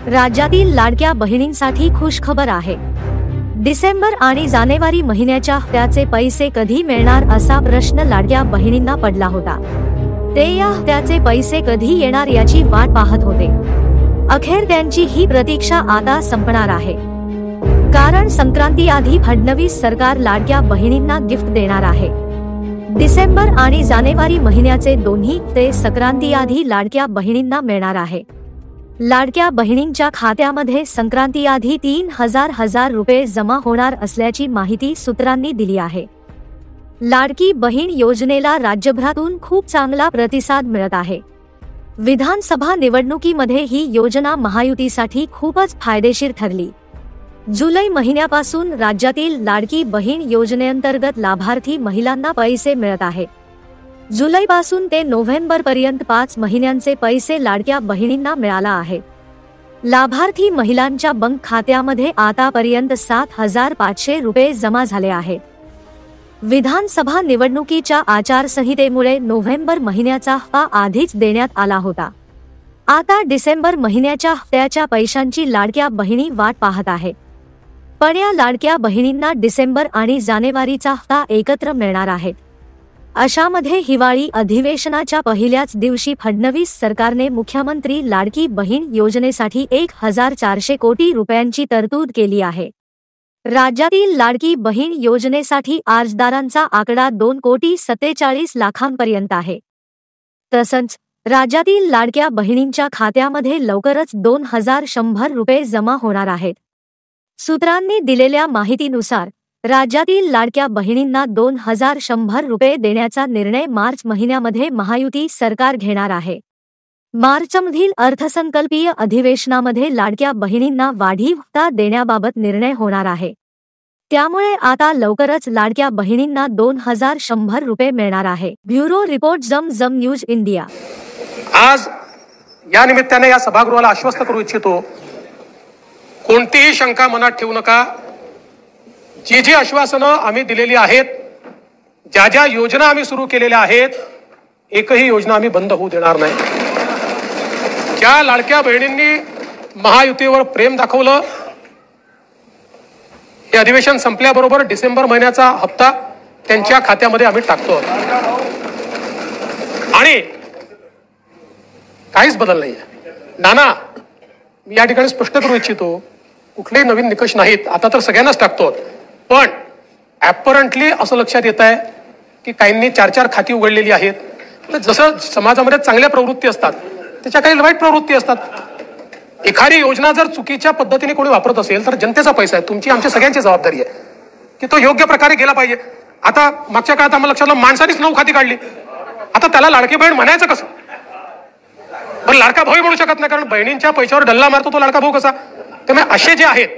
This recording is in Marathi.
राज्यातील लाडक्या बहिणींसाठी खुशखबर आहे। डिसेंबर आणि जानेवारी महिन्याच्या हप्त्याचे पैसे कधी मिळणार असा प्रश्न लाडक्या बहिणींना पडला होता। ते या हप्त्याचे पैसे कधी येणार याची वाट पाहत होते। अखेर त्यांची ही प्रतीक्षा आता संपणार आहे, कारण संक्रांती आधी फडणवीस सरकार लाडक्या बहिणींना गिफ्ट देणार आहे। डिसेंबर आणि जानेवारी महिन्याचे दोन्ही हप्ते संक्रांती आधी लाडक्या बहिणींना मिळणार आहे। लाडक्या बहिणींच्या खात्यामध्ये संक्रांती आधी 3,000 रुपये जमा होणार असल्याची माहिती सूत्रांनी दिली आहे। लाडकी बहीण योजनेला राज्यभरातून खूप चांगला प्रतिसाद मिळत आहे। विधानसभा निवडणुकीमध्ये ही योजना महायुतीसाठी खूपच फायदेशीर ठरली। जुलै महिन्यापासून राज्यातील लाडकी बहीण योजनेअंतर्गत लाभार्थी महिलांना पैसे मिळत आहेत। जुलैपासून ते नोव्हेंबरपर्यंत 5 महिन्यांचे पैसे लाडक्या बहिणींना मिळाला आहे। लाभार्थी महिलांच्या बँक खात्यामध्ये आतापर्यंत 7,500 रुपये जमा झाले आहेत। विधानसभा निवडणुकीच्या आचारसंहितेमुळे नोव्हेंबर महिन्याचा हप्ता आधीच देण्यात आला होता। आता डिसेंबर महिन्याच्या हप्त्याच्या पैशांची लाडक्या बहिणी वाट पाहत आहेत। पण या लाडक्या बहिणींना डिसेंबर आणि जानेवारीचा हप्ता एकत्र मिळणार आहेत। अशामध्ये हिवाळी अधिवेशनाच्या पहिल्याच दिवशी फडणवीस सरकारने मुख्यमंत्री लाडकी बहीण योजनेसाठी 1,400 कोटी रुपयांची तरतूद केली आहे। राज्यातील लाडकी बहीण योजनेसाठी अर्जदारांचा आकडा 2,47,00,000 आहे। तसंच राज्यातील लाडक्या बहिणींच्या खात्यामध्ये लवकरच 2,100 रुपये जमा होणार आहेत। सूत्रांनी दिलेल्या माहितीनुसार राज्यातील लाडक्या बहिणींना 2,100 रुपये देण्याचा निर्णय मार्च महिन्यामध्ये महायुती सरकार घेणार आहे। मार्चमधील अर्थसंकल्पीय अधिवेशनामध्ये लाडक्या बहिणींना वाढीव हप्ता देण्याबाबत निर्णय होणार आहे। त्यामुळे आता लवकरच लाडक्या बहिणींना 2,100 रुपये मिळणार आहे। ब्युरो रिपोर्ट जम न्यूज इंडिया। आज या निमित्ताने या सभागृहाला आश्वस्त करू इच्छितो, कोणतीही शंका मनात ठेवू नका। जी आश्वासनं आम्ही दिलेली आहेत, ज्या योजना आम्ही सुरू केलेल्या आहेत, एकही योजना आम्ही बंद होऊ देणार नाही। ज्या लाडक्या बहिणींनी महायुतीवर प्रेम दाखवलं, हे अधिवेशन संपल्याबरोबर डिसेंबर महिन्याचा हप्ता त्यांच्या खात्यामध्ये आम्ही टाकतो आणि काहीच बदल नाहीये। नाना, मी या ठिकाणी स्पष्ट करू इच्छितो, कुठलेही नवीन निकष नाहीत। आता तर सगळ्यांनाच टाकतो, पण ॲपरंटली असं लक्षात येत आहे की काहींनी 4-4 खाती उघडलेली आहेत। जसं समाजामध्ये चांगल्या प्रवृत्ती असतात, त्याच्या काही वाईट प्रवृत्ती असतात। एखादी योजना जर चुकीच्या पद्धतीने कोणी वापरत असेल तर जनतेचा पैसा आहे, तुमची आमची सगळ्यांची जबाबदारी आहे की तो योग्य प्रकारे गेला पाहिजे। आता मागच्या काळात आम्हाला लक्षात आलं, माणसानेच 9 खाती काढली, आता त्याला लाडकी बहीण म्हणायचं कसं? पण लाडका भाऊ म्हणू शकत नाही, कारण बहिणींच्या पैशावर डल्ला मारतो तो लाडका भाऊ कसा? त्यामुळे असे जे आहेत